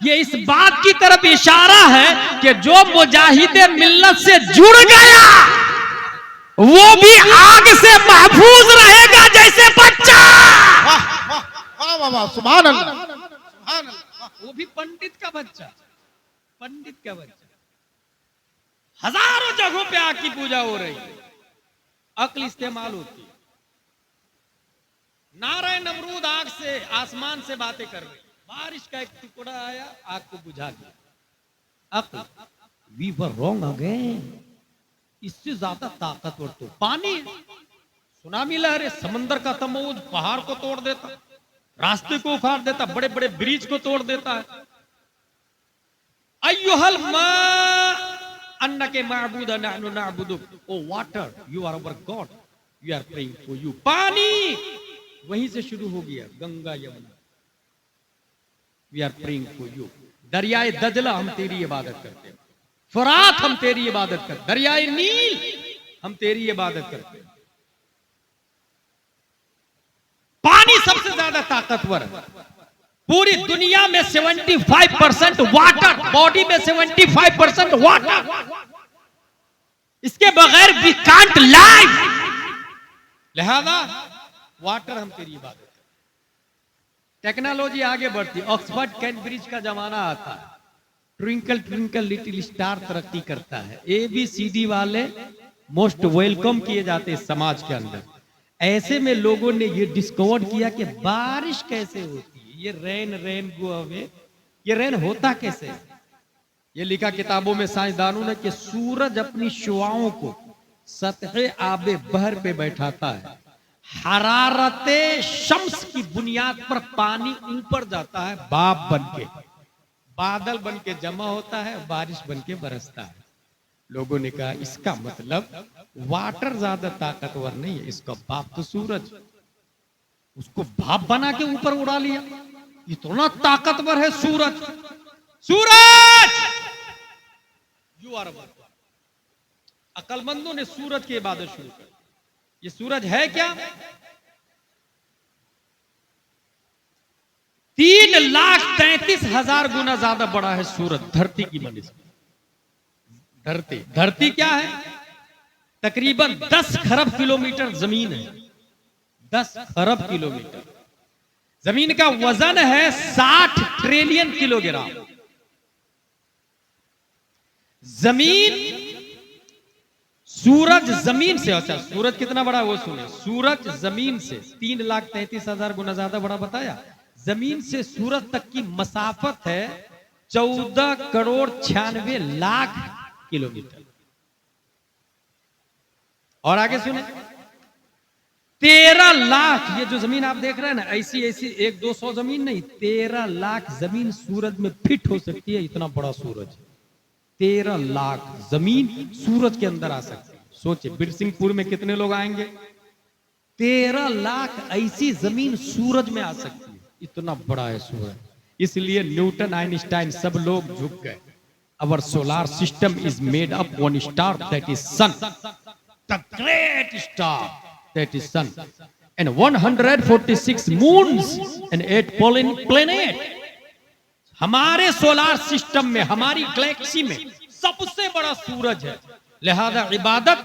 ये इस बात की तरफ इशारा है कि जो मुजाहिदे मिल्लत से जुड़ गया वो भी आग से महफूज रहेगा जैसे बच्चा। वाह वाह वाह, सुभान अल्लाह, सुभान अल्लाह। वो भी पंडित का बच्चा, पंडित का बच्चा। हजारों जगहों पे आग की पूजा हो रही है, अक्ल इस्तेमाल होती है। नारायण नमरूद आग से, आसमान से बातें कर रहे, बारिश का एक टुकड़ा आया, आग को बुझा दिया। अक्ल, वी वर रॉन्ग अगेन। इससे ज्यादा ताकतवर तो पानी है। सुनामी लहरें, समंदर का तमोज पहाड़ को तोड़ देता, रास्ते को उखाड़ देता, बड़े बड़े ब्रिज को तोड़ देता है। अय्युहल मा अन्नके माबूद नहनु नअबुदुक। Oh water, you are our god, we are praying for you. पानी वहीं से शुरू हो गया, Ganga Yamuna, we are praying for you. दरियाए दजला, हम तेरी इबादत करते हैं। फरात, हम तेरी इबादत करते हैं। दरियाए नील, हम तेरी इबादत करते हैं। पानी सबसे ज्यादा ताकतवर है। पूरी दुनिया में 75% वाटर, बॉडी में 75% वाटर, इसके बगैर वी कांट लाइव। लिहाजा वाटर, हम तेरी इबादत करते हैं। टेक्नोलॉजी आगे बढ़ती, ऑक्सफोर्ड कैम्ब्रिज का जमाना आता है, ट्विंकल ट्विंकल लिटिल स्टार तरक्की करता है। ABCD वाले मोस्ट वेलकम किए जाते हैं समाज के अंदर। ऐसे में लोगों ने ये डिस्कवर किया कि बारिश कैसे होती है, ये रेन गो अवे, ये रेन होता कैसे है? ये लिखा किताबों में साइंसदानों ने कि सूरज अपनी शुआओं को सतह आबे बहर पे बैठाता है। हरारते शम्स की बुनियाद पर पानी ऊपर जाता है, बाप बनके, बादल बनके जमा होता है, बारिश बनके बरसता है। लोगों ने कहा इसका मतलब वाटर ज्यादा ताकतवर नहीं है, इसका बाप तो सूरज, उसको भाप बना के ऊपर उड़ा लिया, इतना ताकतवर है सूरज। सूरज, यू आर अवर गॉड। अक्लमंदों ने सूरज की इबादत शुरू कर। ये सूरज है क्या? 3,33,000 गुना ज्यादा बड़ा है सूरज धरती की बनिस्बत। धरती क्या है? तकरीबन 10 खरब किलोमीटर जमीन है। 10 खरब किलोमीटर जमीन का वजन है 60 ट्रिलियन किलोग्राम। जमीन, सूरज जमीन से, अच्छा सूरज कितना बड़ा है वो सुने। सूरज जमीन से 3,33,000 गुना ज्यादा बड़ा बताया। जमीन से सूरज तक की मसाफत है 14 करोड़ 96 लाख किलोमीटर। और आगे सुने, 13 लाख, ये जो जमीन आप देख रहे हैं ना, ऐसी 1-200 जमीन नहीं, 13 लाख जमीन सूरज में फिट हो सकती है। इतना बड़ा सूरज, 13 लाख जमीन सूरज के अंदर आ सकती है। सोचे बिरसिंहपुर में कितने लोग आएंगे? 13 लाख ऐसी जमीन सूरज में आ सकती है, इतना बड़ा है सूरज। इसलिए न्यूटन, आइंस्टाइन सब लोग झुक गए। Our solar system is made up one star, that is sun, the great star that is sun, and 146 moons and 8 planets. हमारे सोलार सिस्टम में, हमारी गैलेक्सी में सबसे बड़ा सूरज है। लिहाजा इबादत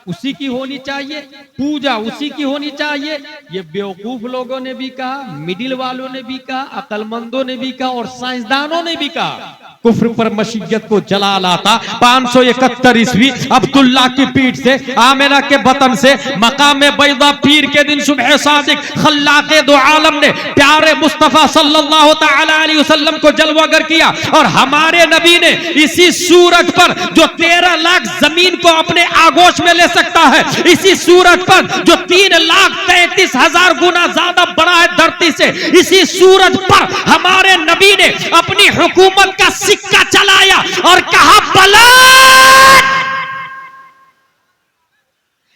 उसी की होनी चाहिए, पूजा उसी की होनी चाहिए। ये बेवकूफ लोगों ने भी कहा, मिडिल वालों ने भी कहा, अक्लमंदों ने भी कहा और साइंसदानों ने भी कहा। कुफ्र पर मशीयत को जला लाता 571 ईस्वी अब्दुल्ला की पीठ से, आमिना के बतन से, मकाम बैदा पीर के दिन सुबह सादिक खल्लाके दो आलम ने प्यारे मुस्तफा सल्लल्लाहु तआला अलैहि वसल्लम को जलवागर किया। और हमारे नबी ने इसी सूरज पर जो 13 लाख जमीन को अपने आगोश में ले सकता है, इसी सूरज पर जो 3,33,000 गुना ज्यादा बड़ा है धरती से, इसी सूरज पर हमारे नबी ने अपनी हुकूमत का सिक्का चलाया और कहा पलट।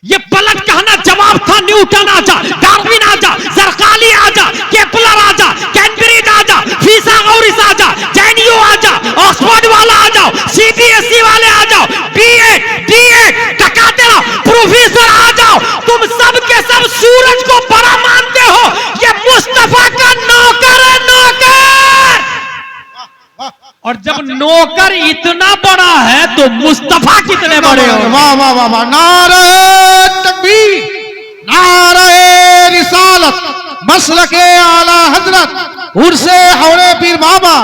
ये पलट कहना जवाब था। न्यूटन आजा, डार्विन आजा, जरकाली आजा, केपलर आजा, कैम्ब्रिज आजा, फिथागोरस आजा, जेएनयू आजा, ऑक्सफोर्ड वाला आ जाओ, CBSE वाले आ जाओ, B.Ed, D.Ed, टकातेरा प्रोफेसर आ जाओ, तुम सब के सब सूरज को बड़ा मानते हो। ये मुस्तफा का नौकर है, नौकर। और जब नौकर इतना बड़ा है तो मुस्तफा कितने बड़े हो। वाह वाह वाह वाह, नारे मसलके आला हजरत उर्से हौले पीर बाबा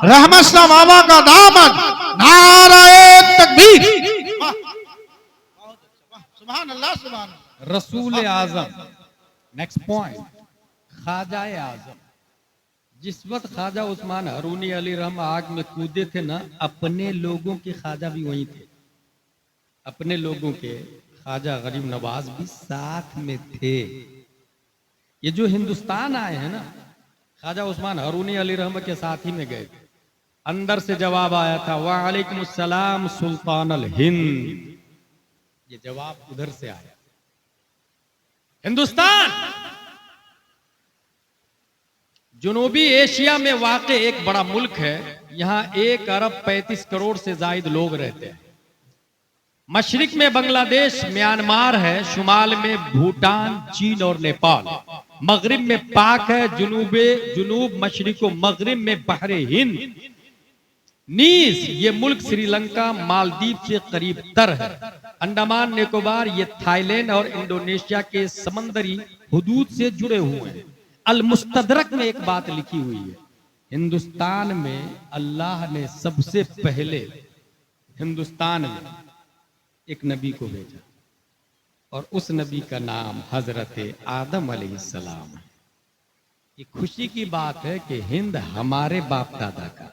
रहमतुल्लाह बाबा का दामन नाराए तकबीर। सुभान अल्लाह सुभान अल्लाह। रसूल आजम। नेक्स्ट पॉइंट, ख्वाजा आजम। जिस वक्त ख्वाजा उस्मान हारूनी अली रहम आग में कूदे थे ना, अपने लोगों के ख्वाजा भी वहीं थे, अपने लोगों के ख्वाजा गरीब नवाज भी साथ में थे। ये जो हिंदुस्तान आए हैं ना, ख्वाजा उस्मान हारूनी अली रहम के साथ ही में गए थे। अंदर से जवाब आया था, वालेकुम अस्सलाम सुल्तान अल हिंद। ये जवाब उधर से आया। हिंदुस्तान जुनूबी एशिया में वाक़ एक बड़ा मुल्क है। यहां 1 अरब 35 करोड़ से ज्यादा लोग रहते हैं। मशरिक में बांग्लादेश म्यांमार है, शुमाल में भूटान, चीन और नेपाल, मगरिब में पाक है, जुनूब मशरिक व मगरिब में बहरे हिंद, नीस ये मुल्क श्रीलंका मालदीव से करीब तर है, अंडमान निकोबार ये थाईलैंड और इंडोनेशिया के समंदरी हुदूद से जुड़े हुए हैं। अल मुस्तदरक में एक बात लिखी हुई है, हिंदुस्तान में अल्लाह ने सबसे पहले हिंदुस्तान में एक नबी को भेजा और उस नबी का नाम हजरत आदम अलैहिस्सलाम है। ये खुशी की बात है कि हिंद हमारे बाप दादा का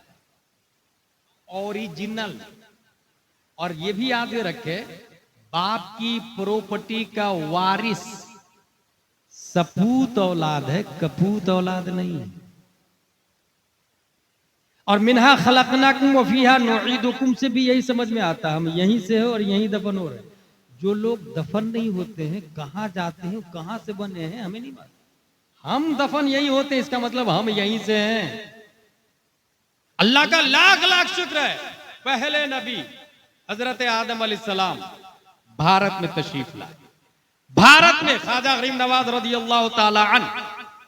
ओरिजिनल, और ये भी याद रखे बाप की प्रॉपर्टी का वारिस सपूत औलाद है, कपूत औलाद नहीं है। और मिन्हा खलकनाकुम व फीहा नुईदुकुम से भी यही समझ में आता है, हम यहीं से हो और यहीं दफन हो रहे हैं। जो लोग दफन नहीं होते हैं कहां जाते हैं, कहां से बने हैं हमें नहीं मालूम। हम दफन यहीं होते हैं, इसका मतलब हम यहीं से हैं। अल्लाह का लाख लाख शुक्र है, पहले नबी हजरत आदम अलैहिस्सलाम भारत में तशरीफ लाए। भारत में ख्वाजा गरीब नवाज रदियल्लाहु ताला अन्हु,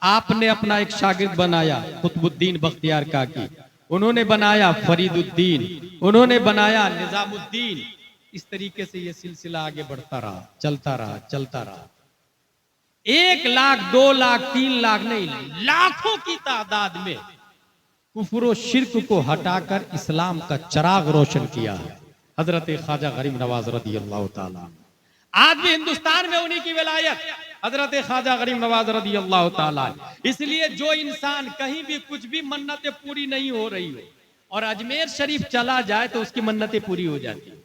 आपने अपना एक शागिर्द बनाया कुतुबुद्दीन बख्तियार काकी, उन्होंने बनाया फरीदुद्दीन, उन्होंने बनाया निजामुद्दीन। इस तरीके से ये सिलसिला आगे बढ़ता रहा, चलता रहा, चलता रहा। 1 लाख 2 लाख 3 लाख नहीं, लाखों की तादाद में कुफ्र शिर्क को हटाकर इस्लाम का चिराग रोशन किया है हजरत ख्वाजा गरीब नवाज रदियल्लाहु ताला। आज भी हिंदुस्तान में उन्हीं की विलायत हजरत ख्वाजा गरीब नवाज रदियल्लाहु ताला। इसलिए जो इंसान कहीं भी कुछ भी मन्नतें पूरी नहीं हो रही हो और अजमेर शरीफ चला जाए तो उसकी मन्नतें पूरी हो जाती है।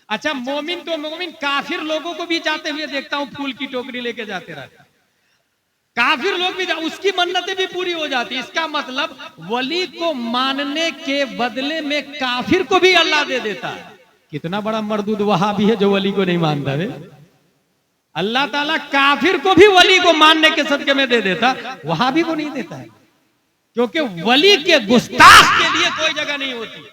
अच्छा, मोमिन तो मोमिन, काफिर लोगों को भी जाते हुए देखता हूं, फूल की टोकरी लेके जाते रहते, काफिर लोग भी उसकी मन्नतें भी पूरी हो जाती। इसका मतलब वली को मानने के बदले में काफिर को भी अल्लाह दे देता है। कितना बड़ा मरदूद वहाबी है जो वली को नहीं मानता है। अल्लाह ताला काफिर को भी वली को मानने के सदके में दे देता, वहाबी को नहीं देता है, क्योंकि वली के गुस्ताख के लिए कोई जगह नहीं होती।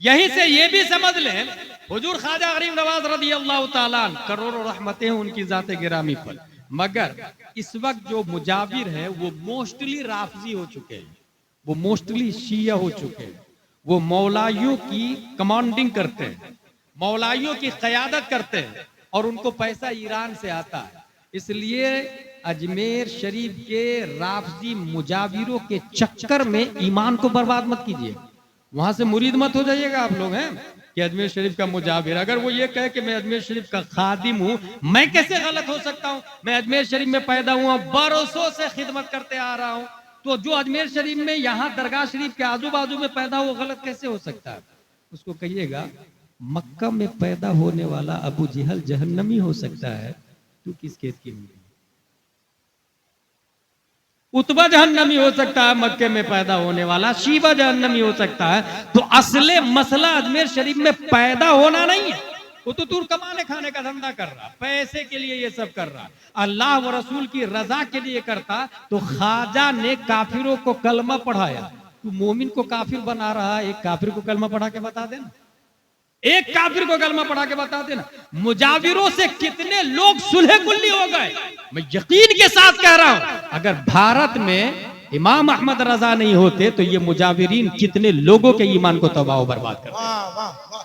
यहीं से ये भी समझ लें, हुजूर ख्वाजा गरीब नवाज रदियल्लाहु ताला करोड़ों रहमतें हैं उनकी जाते गिरामी पर, मगर इस वक्त जो मुजाविर है वो मोस्टली राफजी हो चुके हैं, वो मोस्टली शिया हो चुके हैं। वो मौलाइयों की कमांडिंग करते हैं, मौलाइयों की क़यादत करते हैं और उनको पैसा ईरान से आता है। इसलिए अजमेर शरीफ के राफजी मुजाविरों के चक्कर में ईमान को बर्बाद मत कीजिए। वहां से मुरीद मत हो जाइएगा आप लोग हैं कि अजमेर शरीफ का मुजाविर, अगर वो ये कहे कि मैं अजमेर शरीफ का खादिम हूं, मैं कैसे गलत हो सकता हूं? मैं अजमेर शरीफ में पैदा हुआ, बरसों से खिदमत करते आ रहा हूं, तो जो अजमेर शरीफ में यहाँ दरगाह शरीफ के आजू बाजू में पैदा हो गलत कैसे हो सकता है? उसको कहिएगा मक्का में पैदा होने वाला अबू जहल जहन्नमी हो सकता है, तू किस खेत की मूली? उतबा जहन्नमी हो सकता है मक्के में पैदा होने वाला, शीबा जहन्नमी हो सकता है। तो असले मसला अजमेर शरीफ में पैदा होना नहीं है, वो तो तू कमाने खाने का धंधा कर रहा, पैसे के लिए ये सब कर रहा। अल्लाह व रसूल की रजा के लिए करता तो ख्वाजा ने काफिरों को कलमा पढ़ाया, तू मोमिन को काफिर बना रहा है। एक काफिर को कलमा पढ़ा के बता देना, एक काफिर को कलमा पढ़ा के बता देना। मुजाविरों से कितने लोग सुलह कुल्ली हो गए, मैं यकीन के साथ कह रहा हूं। अगर भारत में इमाम अहमद रजा नहीं होते तो ये मुजाविरीन कितने लोगों के ईमान को तबाह बर्बाद करते।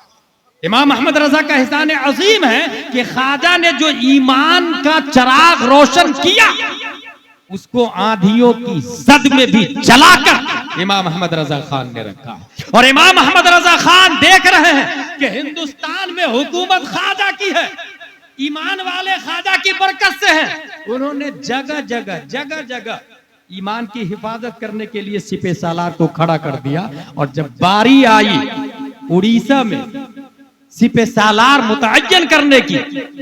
इमाम अहमद रजा का एहसान अजीम है कि ख्वाजा ने जो ईमान का चिराग रोशन किया, उसको आंधियों की सद में भी जलाकर इमाम अहमद रजा खान ने रखा। और इमाम अहमद रजा खान देख रहे हैं कि हिंदुस्तान में हुकूमत ख्वाजा की है, ईमान वाले ख्वाजा की बरकत से है। उन्होंने जगह जगह ईमान की हिफाजत करने के लिए सिपह सालार को खड़ा कर दिया। और जब बारी आई उड़ीसा में सिपह सालार मुतअय्यन करने की,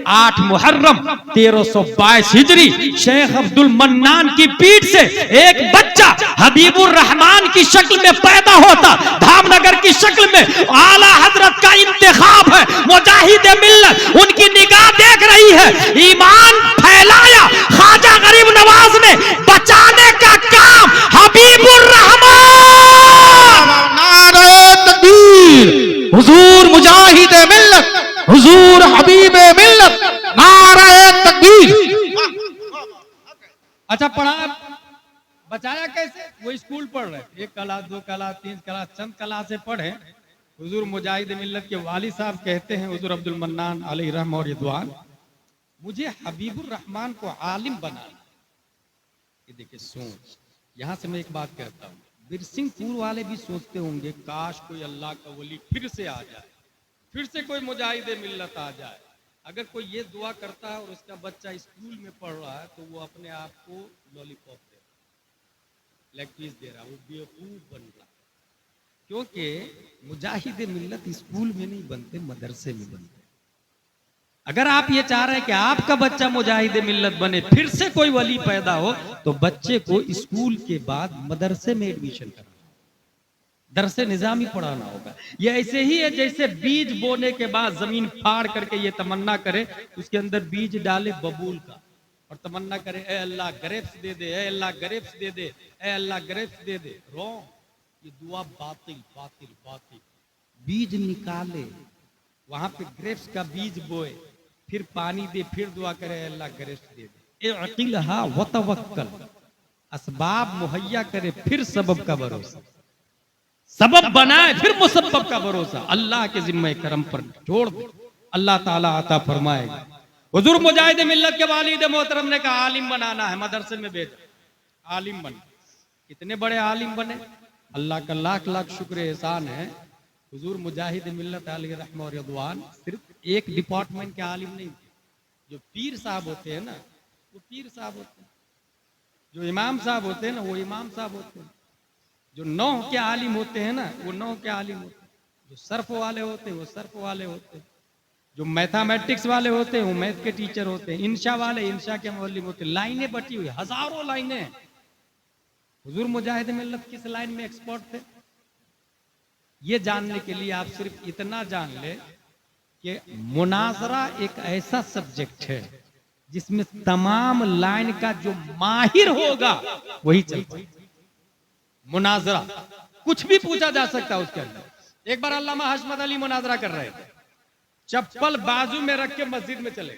8 मुहर्रम 1322 हिजरी, शेख अब्दुल मन्नान की पीठ से एक बच्चा हबीबुर रहमान की शक्ल में पैदा होता, धामनगर की शक्ल में। आला हजरत का इंतखाब है, मुजाहिद मिल्लत, उनकी निगाह देख रही है। ईमान फैलाया ख्वाजा गरीब नवाज ने, बचाने का काम हबीबुर रहमान। नारे तकबीर, हुजूर मुजाहिद मिल्लत, हुजूर हबीब मिल्लत, नारे तकबीर। अच्छा पढ़ा, बचाया कैसे? वो स्कूल पढ़ रहे, 1 क्लास 2 क्लास 3 क्लास, चंद क्लास से पढ़े। हुजूर मुजाहिद मिल्लत के वालिद साहब कहते हैं, हुजूर अब्दुल मन्नान अलैहि रहम और रिदवान, मुझे हबीबुर रहमान को आलिम बनाना। ये देखिए सोच। यहां से मैं एक बात कहता हूँ, बिरसिंहपुर वाले भी सोचते होंगे काश कोई अल्लाह का वली फिर से आ जाए, फिर से कोई मुजाहिद मिल्लत आ जाए। अगर कोई ये दुआ करता है और उसका बच्चा स्कूल में पढ़ रहा है तो वो अपने आप को लॉलीपॉप दे रहा है, लेग पीस दे रहा है, वो बेवकूफ बन रहा है। क्योंकि मुजाहिद मिल्लत स्कूल में नहीं बनते, मदरसे में बनते। अगर आप ये चाह रहे हैं कि आपका बच्चा मुजाहिद मिल्लत बने, फिर से कोई वली पैदा हो, तो बच्चे को स्कूल के बाद मदरसे में एडमिशन करना, दरसे निजामी पढ़ाना होगा। ये ऐसे ही है जैसे बीज बोने के बाद जमीन फाड़ करके ये तमन्ना करे, उसके अंदर बीज डाले बबूल का और तमन्ना करे ए अल्लाह ग्रेप्स दे दे, ए अल्लाह ग्रेप्स दे दे, ए अल्लाह ग्रेप्स दे दे। रॉन्ग, ये दुआ बातिल बातिल बातिल। बीज निकाले, वहां पे ग्रेप्स का बीज बोए, फिर पानी दे, फिर दुआ करे अल्लाह ग्रेप्स दे दे। इअतिलहा व तवक्कल, असबाब मुहैया करे फिर सबब का भरोसा, सबब बनाए फिर मुसब्बब का भरोसा। अल्लाह के जिम्मे करम पर छोड़ दे, अल्लाह ताला अता फरमाएगा। हुजूर मुजाहिद मिल्लत के वालिद मोहतरम ने कहा आलिम बनाना है, मदरसे में भेजा, आलिम बन। कितने बड़े आलिम बने, अल्लाह का लाख लाख शुक्र एहसान है। हुजूर मुजाहिद मिल्लत अलैहि रहम और रिदवान सिर्फ एक डिपार्टमेंट के आलिम नहीं थे। जो पीर साहब होते हैं ना, वो पीर साहब होते हैं, जो इमाम साहब होते हैं ना, वो इमाम साहब होते हैं, जो नौ के आलिम होते हैं ना, वो नौ के आलिम होते हैं, जो सर्फ वाले होते हैं वो सर्फ वाले होते हैं, जो मैथमेटिक्स वाले होते हैं वो मैथ के टीचर होते हैं, इंशा वाले इंशा के मौलिम होते हैं। लाइनें बटी हुई, हजारों लाइनें। हुजूर मुजाहिद मिल्लत किस लाइन में एक्सपर्ट थे, ये जानने के लिए आप सिर्फ इतना जान ले कि मुनाजरा एक ऐसा सब्जेक्ट है जिसमें तमाम लाइन का जो माहिर होगा वही चलता है। मुनाजरा कुछ भी पूछा जा सकता है उसके अंदर। एक बार अल्लामा हशमत अली मुनाजरा कर रहे थे, चप्पल बाजू में रख के मस्जिद में चले।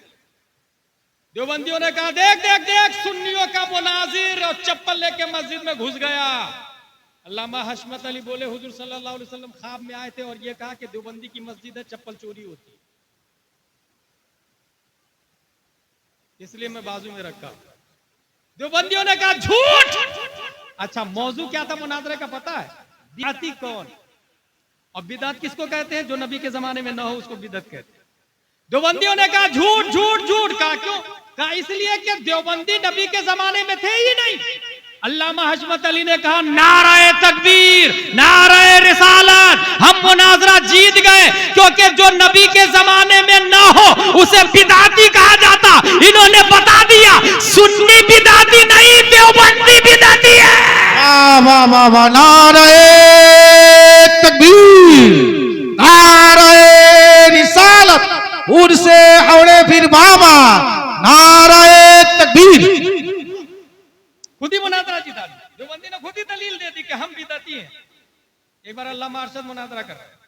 देवबंदियों ने कहा देख देख देख, सुन्नियों का मुनाजिर, और चप्पल लेके मस्जिद में घुस गया। अल्लामा हशमत अली बोले हुजूर सल्लल्लाहु अलैहि वसल्लम ख्वाब में आए थे और ये कहा कि देवबंदी की मस्जिद है, चप्पल चोरी होती है, इसलिए मैं बाजू में रखा। देवबंदियों ने कहा झूठ। अच्छा मौजू क्या था मुनाजरे का पता है? बिदअती कौन, और बिदअत किसको कहते हैं? जो नबी के जमाने में ना हो उसको बिदअत कहते हैं। देवबंदियों ने कहा झूठ झूठ झूठ। कहा क्यों? कहा इसलिए कि देवबंदी नबी के जमाने में थे ही नहीं। अल्लामा हशमत अली ने कहा नाराए तकबीर, नाराए रिसालत, हम मुनाजरा जीत गए, क्योंकि जो नबी के जमाने में ना हो उसे बिदाती कहा जाता। इन्होंने बता दिया सुन्नी बिदाती नहीं, देवबंदी बिदाती है। वाह वाह वाह, नाराए तकबीर, नाराए रिसालत, उनसे हौले फिर बाबा, नाराए तकबीर। खुद ही मुनाजरा जीता, देवबंदी ने खुद ही दलील दे दी कि हम बिदअती हैं। एक बार अल्लामा अरशद मुनाजरा कर रहे हैं,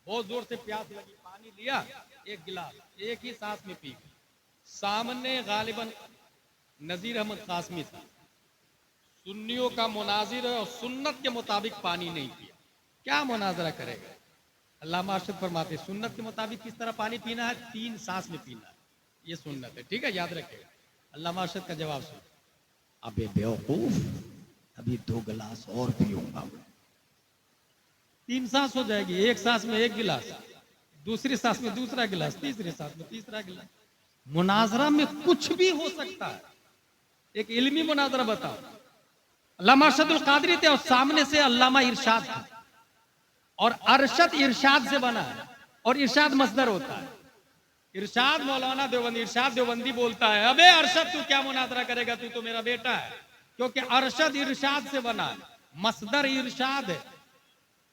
बहुत जोर से प्यास लगी, पानी लिया एक गिलास, एक ही सांस में पी गए। सामने गालिबन नजीर अहमद कासमी था, सुन्नियों का मुनाजिर है और सुन्नत के मुताबिक पानी नहीं पिया, क्या मुनाजरा करेगा? अल्लामा अरशद फरमाते सुन्नत के मुताबिक किस तरह पानी पीना है? 3 सांस में पीना है, ये सुन्नत है, ठीक है, याद रखिएगा। अल्लामा अरशद का जवाब सुन, अबे बेवकूफ, अभी 2 गिलास और पीऊंगा। 3 सांस हो जाएगी, एक सांस में 1 गिलास, दूसरी सांस में दूसरा गिलास, तीसरी सांस में तीसरा गिलास। मुनाजरा में कुछ भी हो सकता है। एक इल्मी मुनाजरा बताओ। अल्लामा अरशदुल कादरी थे और सामने से अल्लामा इरशाद था, और अरशद इरशाद से बना है, और इरशाद मसदर होता है। इरशाद मौलाना देवबंदी, इरशाद देवबंदी बोलता है, अबे अरशद तू क्या मुनाजरा करेगा, तू तो मेरा बेटा है, क्योंकि अरशद इरशाद से बना है, मसदर इरशाद है,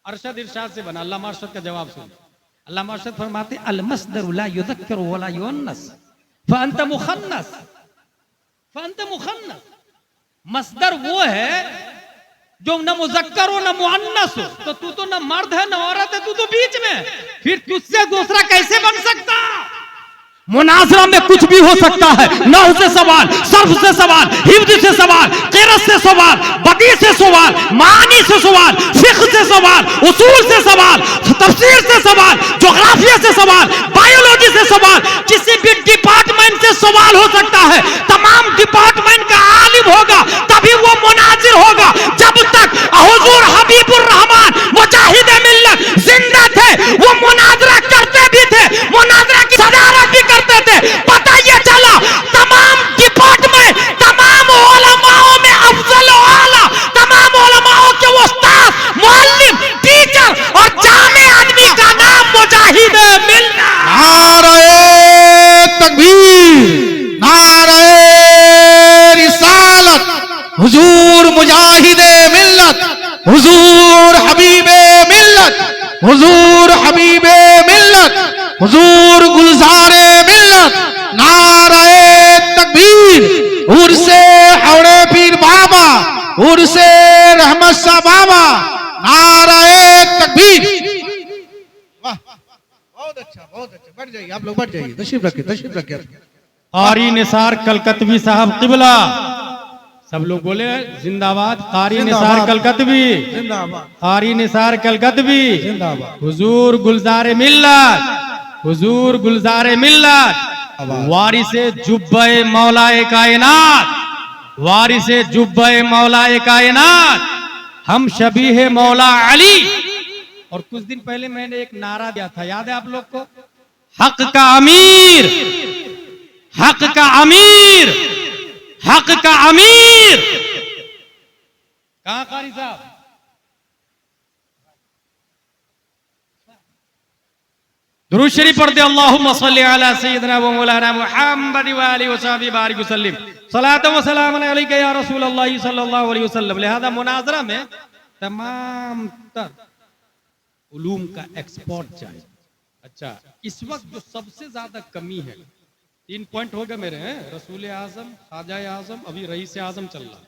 अरशद इरशाद से बना। अल्लामा अरशद का जवाब सुन। अल्लामा अरशद फरमाते अल मसदर ला युज़क्किरु वला युअन्नस फअंत मुखन्नस, फअंत मुखन्नस। मसदर वो है जो न मुज़क्कर हो न मुअन्नस हो, तो तू तो न मर्द है न औरत है, तू तो बीच में, फिर तुझसे दूसरा कैसे बन सकता? मुनाजरा में कुछ भी हो सकता है। नहव से सवाल, सर्फ से सवाल, हिफ्ज़ से सवाल, क़िराअत से सवाल, बदी से सवाल, मानी से सवाल, फ़िक़्ह से सवाल, उसूल से सवाल, तफसीर से सवाल, ज्योग्राफिया से सवाल, बायोलॉजी से सवाल, किसी भी डिपार्टमेंट से सवाल हो सकता है। तमाम डिपार्टमेंट का आलिम होगा तभी वो मुनाजिर होगा। जब तक हुजूर हबीबुर रहमान मुजाहिद मिल्लत जिंदा थे, वो मुनाजरा करते भी थे, मुनाजरा की सदारत भी करते थे। पता ये चला तमाम डिपार्टमेंट, तमाम उलमाओं में अफजल आला, तमाम उलमाओं के उस्ताद, मुअल्लिम, टीचर और जामे आदमी का नाम मुजाहिद मिल्लत। नारे तकबीर, नारे रिसालत, हुजूर मुजाहिदे मिल्लत, हुजूर हबीबे मिल्लत, हुजूर हबीबे मिल्लत, हुजूर गुलजारे मिल्लत। नारे तकबीर, उर्से हौड़े पीर बाबा, उर्से रहमत शाह बाबा। नारे तकबीर। वाह, बहुत अच्छा, बहुत अच्छा। बढ़ जाइए आप लोग, बढ़ जाइए, तशरीफ रखिए, तशरीफ रखिए। कारी निसार कलकतवी साहब किबला, सब लोग बोले जिंदाबाद। कारी निसार कलकतवी जिंदाबाद, कारी निसार कलकतवी जिंदाबाद। हुजूर गुलजारे मिल्लत, हुजूर गुलजारे मिल्लत, वारिसे जुब्बे मौलाए कायनात, वारिसे जुब्बे मौलाए कायनात, हम शबीह मौला अली। और कुछ दिन पहले मैंने एक नारा दिया था, याद है आप लोग को? हक का अमीर, हक का अमीर, हक का अमीर। कहां कारी साहब? दुरूद शरीफ पढ़ते अल्लाहुम्मा सल्ली अला सय्यिदिना व मौलाना मुहम्मद व आलिहि व सहबिहि बारिक वसल्लम सलातु व सलामुन अलैका या रसूल अल्लाह सल्लल्लाहु अलैहि वसल्लम। लिहाजा मुनाजरा में तमाम तर उलूम का एक्सपर्ट चाहिए। अच्छा, इस वक्त जो सबसे ज्यादा कमी है, 3 पॉइंट हो गए मेरे हैं, रसूल आजम, ख्वाजा आजम, अभी रईस आजम चल रहा है।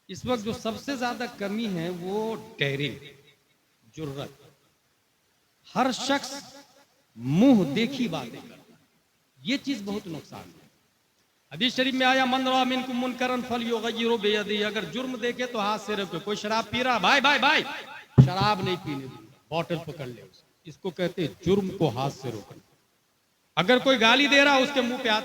इस वक्त जो सबसे ज्यादा कमी है वो डेयरिंग, जुर्रत। हर शख्स मुंह देखी बातें करता है, ये चीज बहुत नुकसान है। हदीस शरीफ में आया मन रआ मिनकुम मुनकरन फलयुगय्यिरु बियदिही, अगर जुर्म देखे तो हाथ से रोके। कोई शराब पी रहा, भाई भाई भाई शराब नहीं पीने दूंगा, बॉटल पकड़ ले, इसको कहते हैं जुर्म को हाथ से रोकना। अगर कोई गाली दे रहा, उसके मुंह पे हाथ